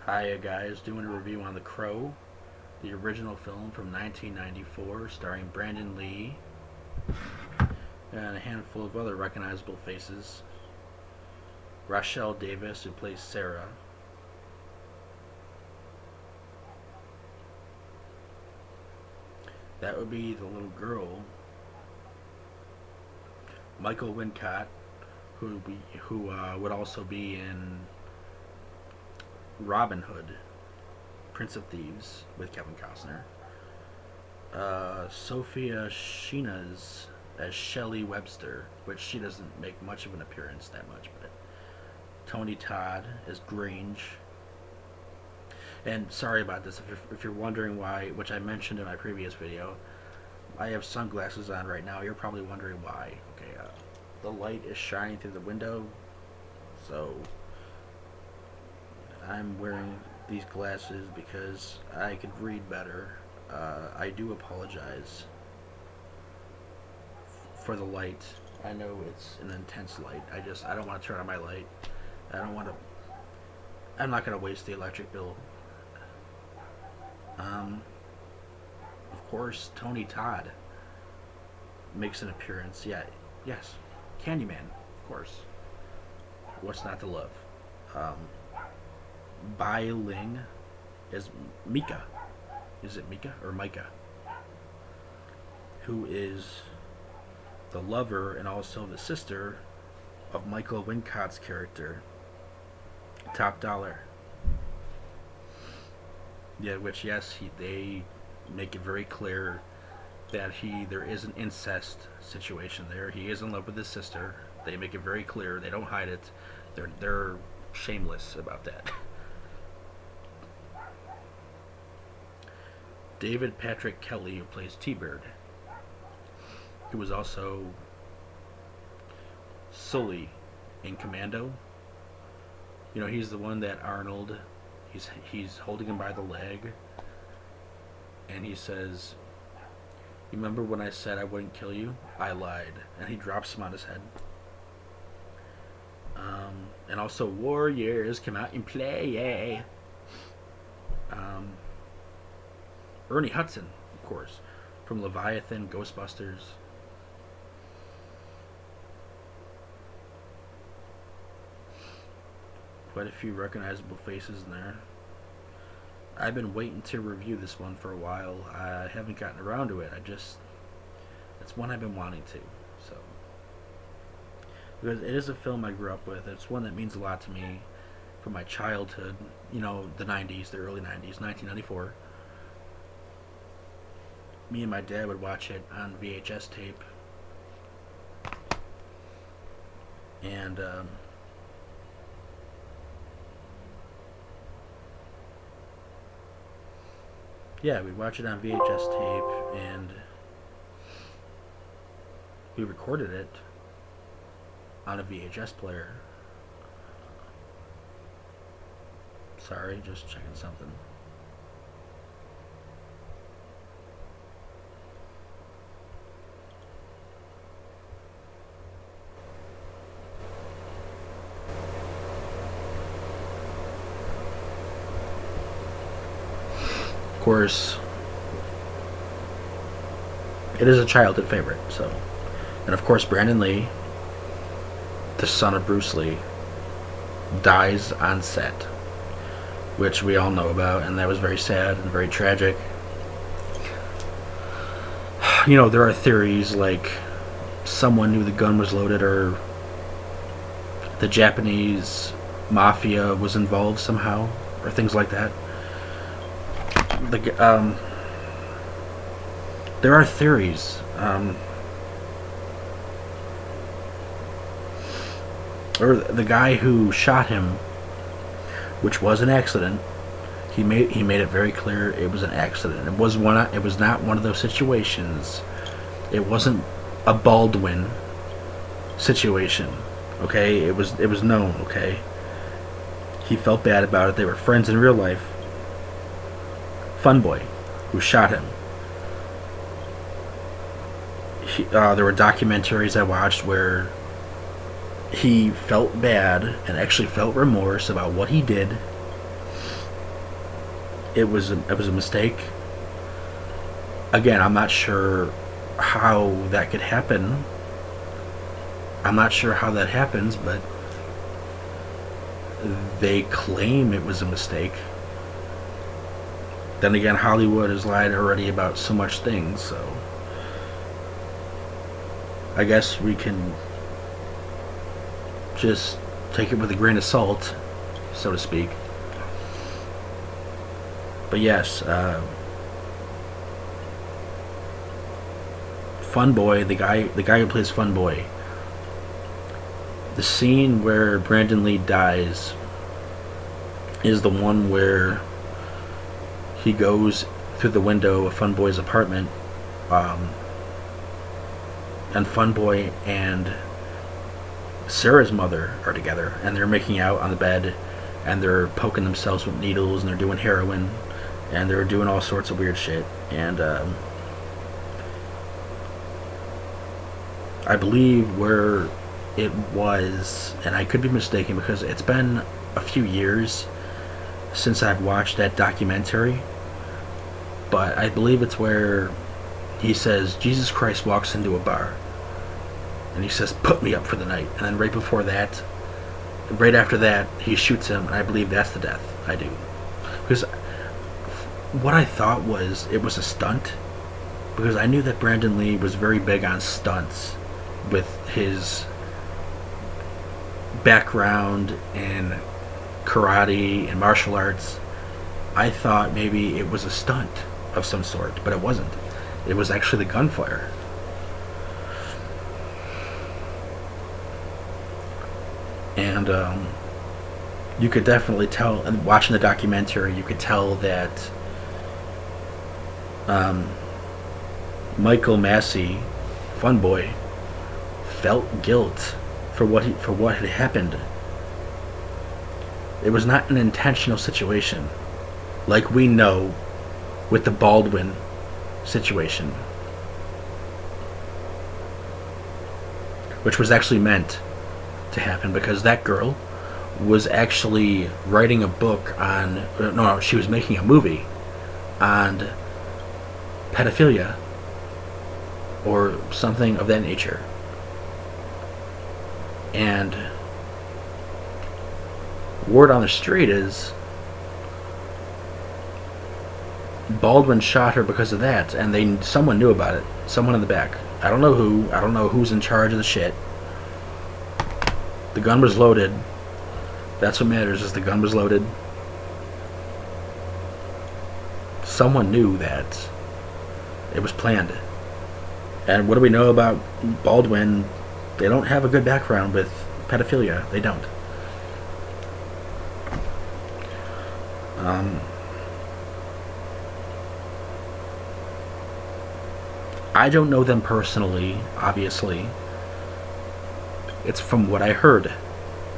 Hi guys, doing a review on The Crow, the original film from 1994 starring Brandon Lee and a handful of other recognizable faces. Rachelle Davis, who plays Sarah. That would be the little girl. Michael Wincott, who would also be in Robin Hood, Prince of Thieves with Kevin Costner. Sophia Sheenas as Shelley Webster, which she doesn't make much of an appearance that much, but Tony Todd as Grange. And sorry about this if you're wondering why, which I mentioned in my previous video, I have sunglasses on right now. You're probably wondering why. Okay, the light is shining through the window, so I'm wearing these glasses because I could read better. I do apologize for the light. I know it's an intense light. I don't want to turn on my light. I don't want to. I'm not going to waste the electric bill. Um, of course, Tony Todd makes an appearance. Yeah, yes, Candyman, of course. What's not to love? Um, Bai Ling is Mika. Is it Mika or Micah? Who is the lover and also the sister of Michael Wincott's character, Top Dollar. Yeah, which yes, they make it very clear that there is an incest situation there. He is in love with his sister. They make it very clear. They don't hide it. They're shameless about that. David Patrick Kelly, who plays T-Bird, who was also Sully in Commando. You know, he's the one that Arnold, he's holding him by the leg, and he says, "You remember when I said I wouldn't kill you? I lied." And he drops him on his head. And also Warriors come out and play. Ernie Hudson, of course, from Leviathan, Ghostbusters. Quite a few recognizable faces in there. I've been waiting to review this one for a while. I haven't gotten around to it. It's one I've been wanting to. So, because it is a film I grew up with. It's one that means a lot to me from my childhood. You know, the 90s, the early 90s, 1994. Me and my dad would watch it on VHS tape. And, yeah, we'd watch it on VHS tape, and we recorded it on a VHS player. Sorry, just checking something. Of course, it is a childhood favorite, so. And of course, Brandon Lee, the son of Bruce Lee, dies on set, which we all know about, and that was very sad and very tragic. You know, there are theories like someone knew the gun was loaded, or the Japanese mafia was involved somehow, or things like that. There are theories. Or the guy who shot him, which was an accident. He made it very clear it was an accident. It was not one of those situations. It wasn't a Baldwin situation. Okay, it was known. Okay, he felt bad about it. They were friends in real life. Funboy, who shot him. There were documentaries I watched where he felt bad and actually felt remorse about what he did, it was a mistake. Again, I'm not sure how that could happen. I'm not sure how that happens, but they claim it was a mistake. Then again, Hollywood has lied already about so much things, so I guess we can just take it with a grain of salt, so to speak. But yes, Fun Boy, the guy who plays Fun Boy, the scene where Brandon Lee dies is the one where he goes through the window of Fun Boy's apartment, and Fun Boy and Sarah's mother are together, and they're making out on the bed, and they're poking themselves with needles, and they're doing heroin, and they're doing all sorts of weird shit. And I believe where it was, and I could be mistaken because it's been a few years since I've watched that documentary, but I believe it's where he says Jesus Christ walks into a bar and he says, "Put me up for the night," and then right after that, he shoots him, and I believe that's the death. I do, because what I thought was it was a stunt, because I knew that Brandon Lee was very big on stunts with his background in karate and martial arts. I thought maybe it was a stunt of some sort, but it wasn't. It was actually the gunfire. And you could definitely tell, and watching the documentary, you could tell that Michael Massey, Fun Boy, felt guilt for what had happened. It was not an intentional situation, like we know with the Baldwin situation, which was actually meant to happen, because that girl was actually writing a book on, no, she was making a movie on pedophilia or something of that nature. And word on the street is Baldwin shot her because of that, and someone knew about it. Someone in the back. I don't know who. I don't know who's in charge of the shit. The gun was loaded. That's what matters, is the gun was loaded. Someone knew that it was planned. And what do we know about Baldwin? They don't have a good background with pedophilia. They don't. I don't know them personally, obviously. It's from what I heard.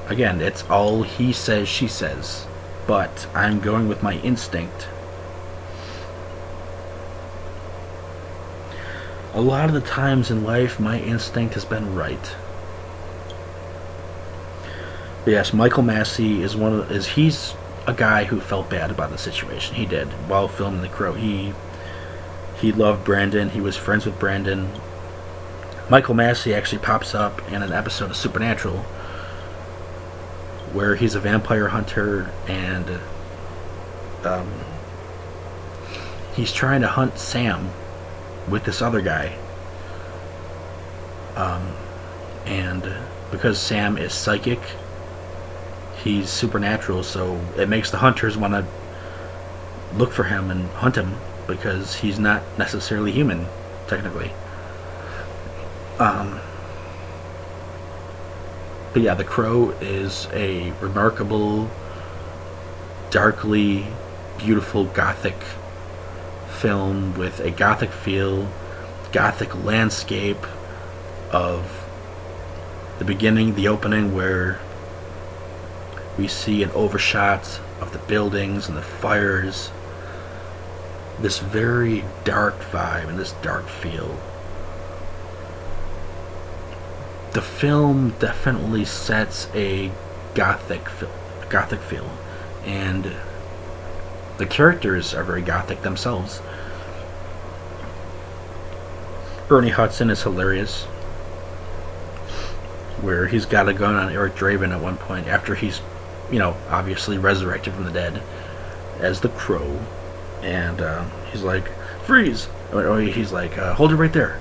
Again, it's all he says, she says. But I'm going with my instinct. A lot of the times in life, my instinct has been right. But yes, Michael Massey he's a guy who felt bad about the situation. He did while filming The Crow. He loved Brandon. He was friends with Brandon. Michael Massey actually pops up in an episode of Supernatural where he's a vampire hunter, and he's trying to hunt Sam with this other guy. And because Sam is psychic, he's supernatural, so it makes the hunters want to look for him and hunt him, because he's not necessarily human, technically. But yeah, The Crow is a remarkable, darkly beautiful gothic film with a gothic feel, gothic landscape of the beginning, the opening, where we see an overshot of the buildings and the fires. This very dark vibe and this dark feel. The film definitely sets a gothic feel, and The characters are very gothic themselves. Ernie Hudson is hilarious, where he's got a gun on Eric Draven at one point after he's, obviously resurrected from the dead as the Crow, and he's like, freeze! Or he's like, hold it right there.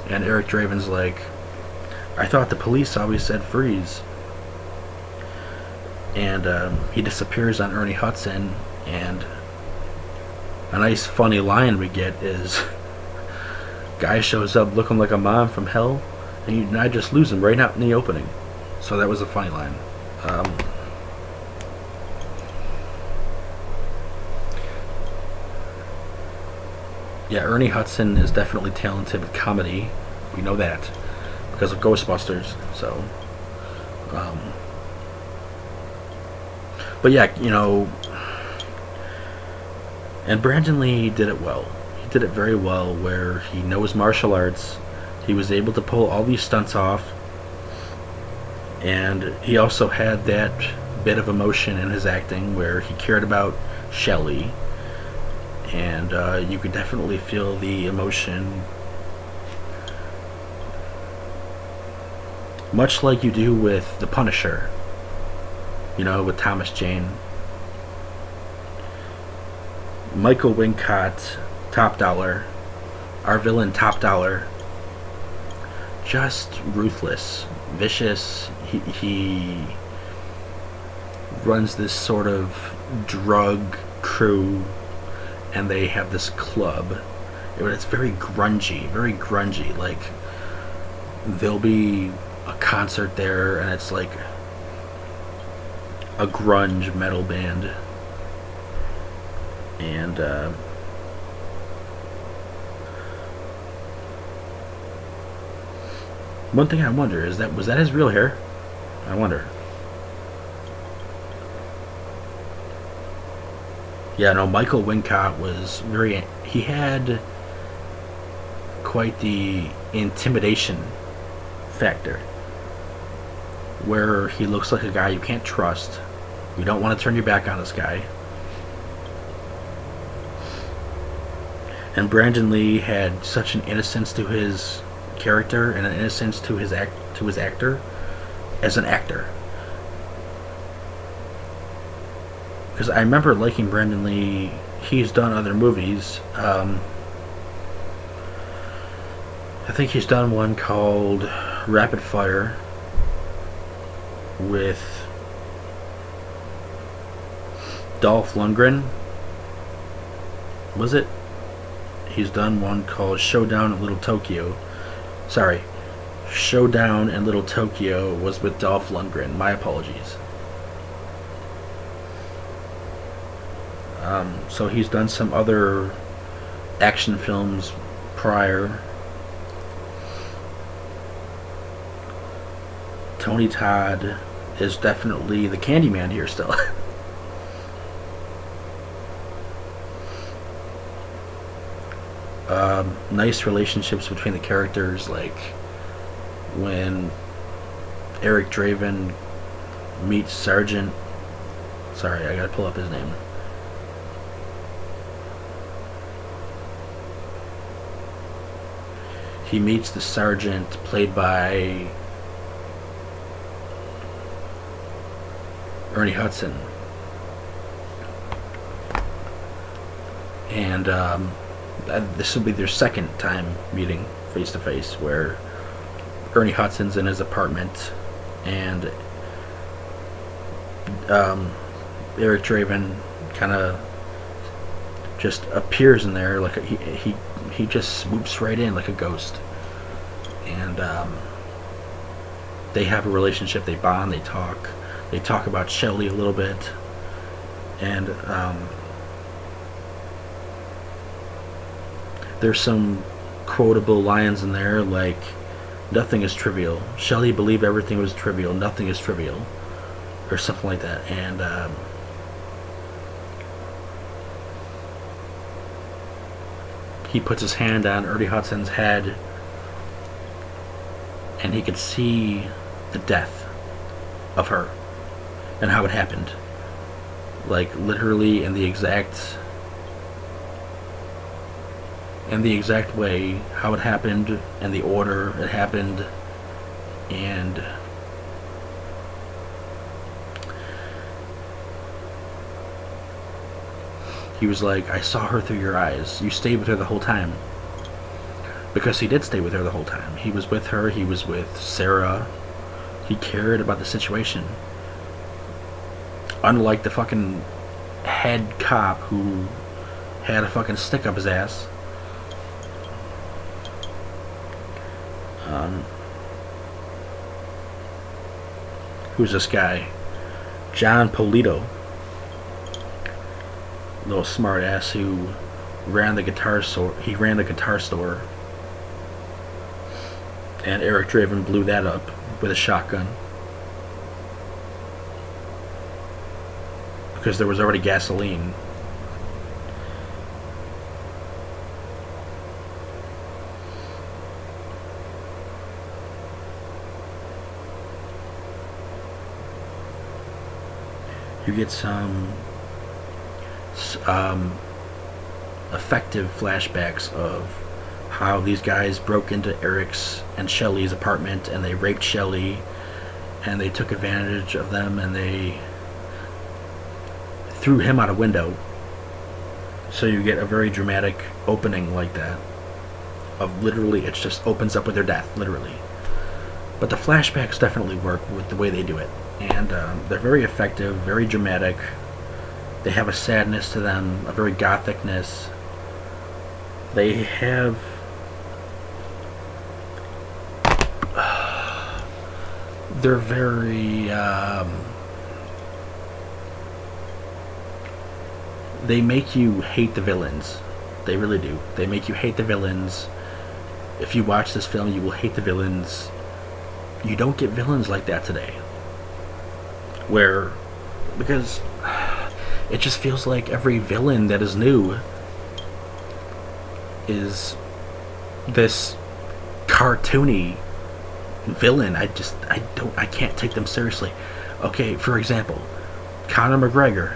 And Eric Draven's like, I thought the police always said freeze. And he disappears on Ernie Hudson, and a nice funny line we get is, guy shows up looking like a mom from hell, and I just lose him right out in the opening. So that was a funny line. Yeah, Ernie Hudson is definitely talented with comedy. We know that because of Ghostbusters. So, but yeah, and Brandon Lee did it well. He did it very well, where he knows martial arts. He was able to pull all these stunts off, and he also had that bit of emotion in his acting where he cared about Shelley, and you could definitely feel the emotion, much like you do with The Punisher, with Thomas Jane. Michael Wincott, top dollar. Our villain, top dollar. Just ruthless, vicious. He runs this sort of drug crew, and they have this club. It's very grungy. Like, there'll be a concert there, and it's like a grunge metal band. And one thing I wonder is, was that his real hair? I wonder. Yeah, no, Michael Wincott was he had quite the intimidation factor, where he looks like a guy you can't trust. You don't want to turn your back on this guy. And Brandon Lee had such an innocence to his character and an innocence to his actor as an actor. Because I remember liking Brandon Lee. He's done other movies. I think he's done one called Rapid Fire with Dolph Lundgren. Was it? He's done one called Showdown in Little Tokyo. Sorry, Showdown in Little Tokyo was with Dolph Lundgren. My apologies. So he's done some other action films prior. Tony Todd is definitely the Candyman here still. Nice relationships between the characters, like when Eric Draven meets Sergeant. Sorry, I gotta pull up his name. He meets the sergeant played by Ernie Hudson. And this will be their second time meeting face to face, where Ernie Hudson's in his apartment, and Eric Draven kind of just appears in there like he just swoops right in like a ghost, and they have a relationship. They bond. They talk about Shelley a little bit, and there's some quotable lines in there like, nothing is trivial. Shelley believed everything was trivial. Nothing is trivial, or something like that. And he puts his hand on Ernie Hudson's head, and he could see the death of her and how it happened. like literally in the exact way how it happened and the order it happened. And he was like, I saw her through your eyes. You stayed with her the whole time. Because he did stay with her the whole time. He was with her. He was with Sarah. He cared about the situation. Unlike the fucking head cop who had a fucking stick up his ass. Who's this guy? John Polito. Little smart ass who ran the guitar store. He ran the guitar store. And Eric Draven blew that up with a shotgun. Because there was already gasoline. You get some effective flashbacks of how these guys broke into Eric's and Shelley's apartment and they raped Shelley and they took advantage of them and they threw him out a window. So you get a very dramatic opening like that of literally it just opens up with their death, literally. But the flashbacks definitely work with the way they do it. And they're very effective, very dramatic. They have a sadness to them, a very gothicness. They have they're very they make you hate the villains. They really do. They make you hate the villains. If you watch this film, you will hate the villains. You don't get villains like that today. Because it just feels like every villain that is new is this cartoony villain. I can't take them seriously. Okay, for example, Conor McGregor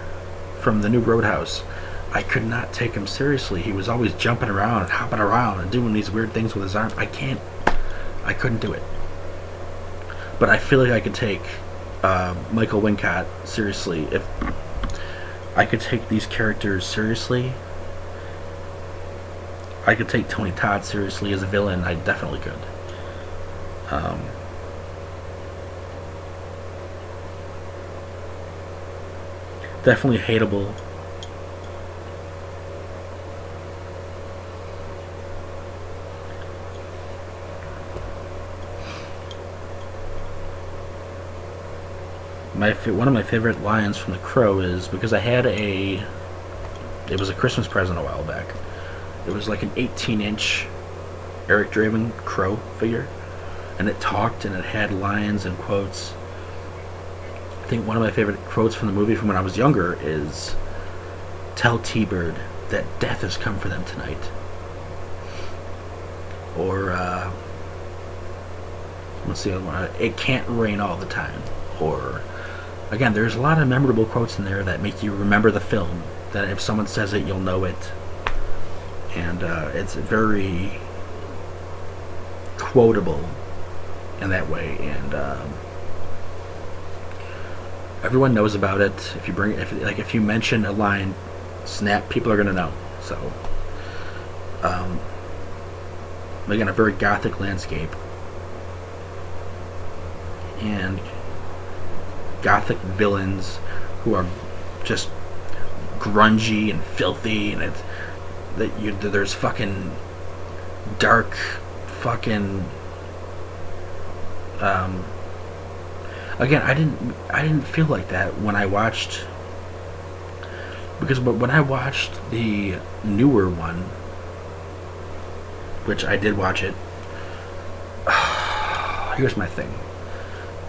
from the new Roadhouse. I could not take him seriously. He was always jumping around and hopping around and doing these weird things with his arm. I couldn't do it. But I feel like I could take Michael Wincott seriously. If I could take these characters seriously, I could take Tony Todd seriously as a villain. I definitely could. Definitely hateable. One of my favorite lines from The Crow is because it was a Christmas present a while back. It was like an 18-inch Eric Draven Crow figure, and it talked and it had lines and quotes. I think one of my favorite quotes from the movie from when I was younger is, "Tell T-Bird that death has come for them tonight." Or, what's the other one? "It can't rain all the time." Or, again, there's a lot of memorable quotes in there that make you remember the film. That if someone says it, you'll know it. And it's very quotable in that way. And everyone knows about it. If you mention a line, snap, people are gonna know. So, again, a very gothic landscape. And gothic villains who are just grungy and filthy, and there's fucking dark fucking again, I didn't feel like that when I watched, because when I watched the newer one, which I did watch it, here's my thing.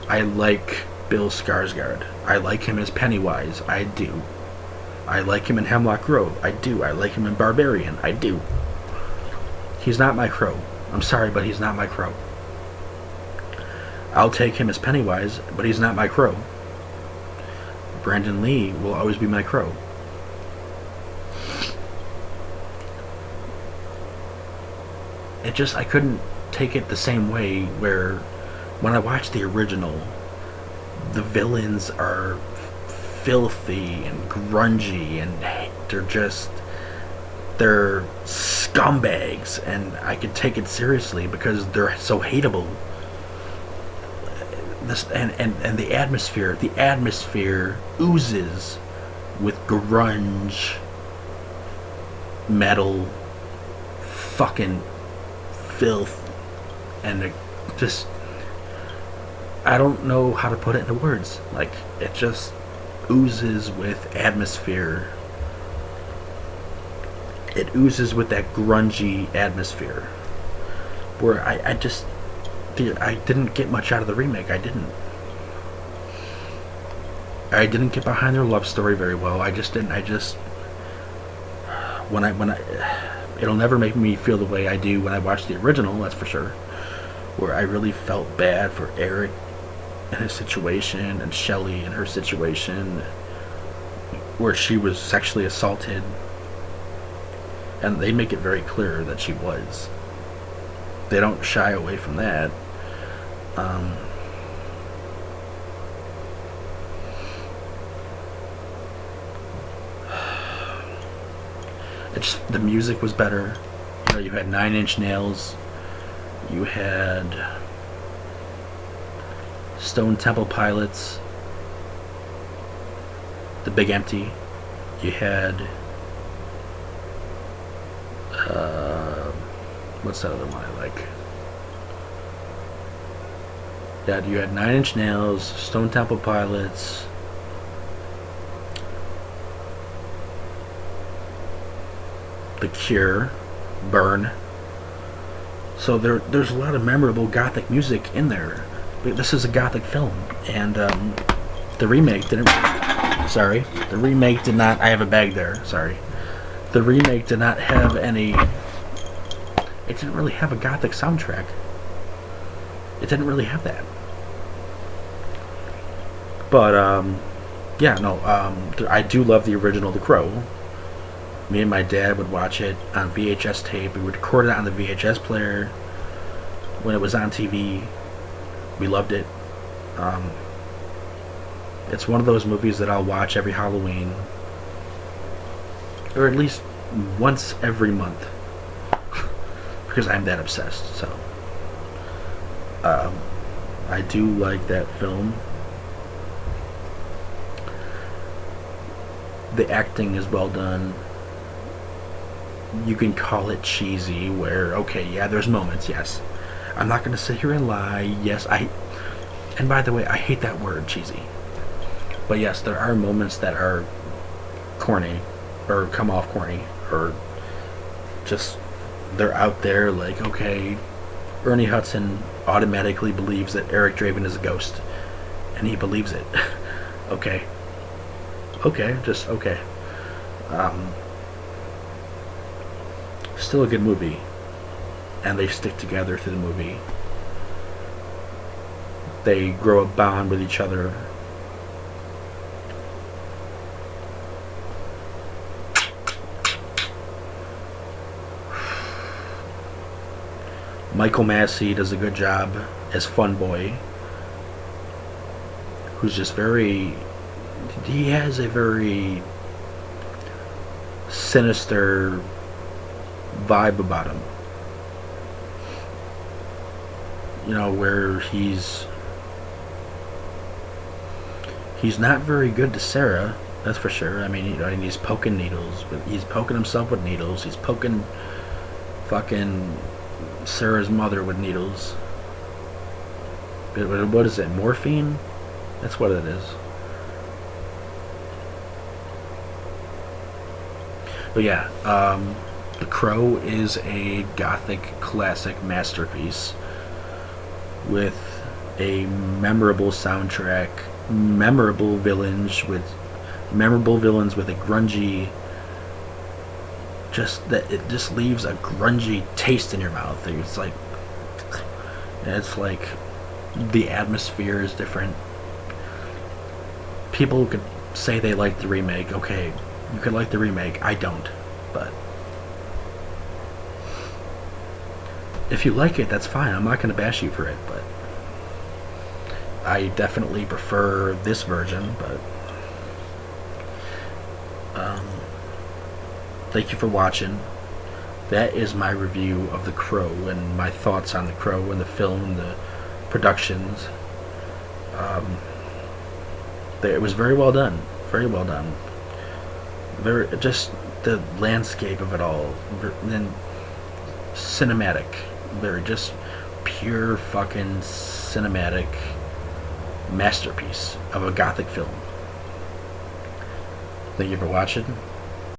I like Bill Skarsgård. I like him as Pennywise. I do. I like him in Hemlock Grove. I do. I like him in Barbarian. I do. He's not my Crow. I'm sorry, but he's not my Crow. I'll take him as Pennywise, but he's not my Crow. Brandon Lee will always be my Crow. I couldn't take it the same way where when I watched the original, the villains are filthy and grungy and they're scumbags, and I could take it seriously because they're so hateable. And the atmosphere oozes with grunge, metal, fucking filth, and just, I don't know how to put it into words. Like, it just oozes with atmosphere. It oozes with that grungy atmosphere. Where I didn't get much out of the remake. I didn't get behind their love story very well. It'll never make me feel the way I do when I watch the original, that's for sure. Where I really felt bad for Eric and his situation, and Shelley and her situation, where she was sexually assaulted, and they make it very clear that she was. They don't shy away from that. The music was better. You had Nine Inch Nails. You had Stone Temple Pilots. The Big Empty. You had what's that other one I like? Yeah, you had Nine Inch Nails, Stone Temple Pilots, The Cure, Burn. So there's a lot of memorable gothic music in there. This is a gothic film, and the remake didn't. Sorry, the remake did not. I have a bag there. Sorry, the remake did not have any. It didn't really have a gothic soundtrack. It didn't really have that. But yeah, no. I do love the original The Crow. Me and my dad would watch it on VHS tape. We would record it on the VHS player when it was on TV. We loved it. It's one of those movies that I'll watch every Halloween, or at least once every month, because I'm that obsessed. So I do like that film. The acting is well done. You can call it cheesy, where, okay, yeah, there's moments, yes. I'm not going to sit here and lie. Yes, and by the way, I hate that word, cheesy. But yes, there are moments that are corny, or come off corny, or just, they're out there, like, okay, Ernie Hudson automatically believes that Eric Draven is a ghost, and he believes it. Okay, just okay. Still a good movie, and they stick together through the movie. They grow a bond with each other. Michael Massey does a good job as Fun Boy, who's just he has a very sinister vibe about him. Where he's not very good to Sarah, that's for sure. I mean, and he's poking needles, but he's poking himself with needles. He's poking fucking Sarah's mother with needles. What is it? Morphine? That's what it is. But yeah, The Crow is a gothic classic masterpiece with a memorable soundtrack, memorable villains with a grungy, it just leaves a grungy taste in your mouth. It's like the atmosphere is different. People could say they like the remake, okay, you could like the remake. I don't, but if you like it, that's fine. I'm not going to bash you for it, but I definitely prefer this version. But thank you for watching. That is my review of The Crow and my thoughts on The Crow and the film and the productions. It was very well done. Very well done. Very just the landscape of it all. And then cinematic. Very just pure fucking cinematic masterpiece of a gothic film. Thank you for watching.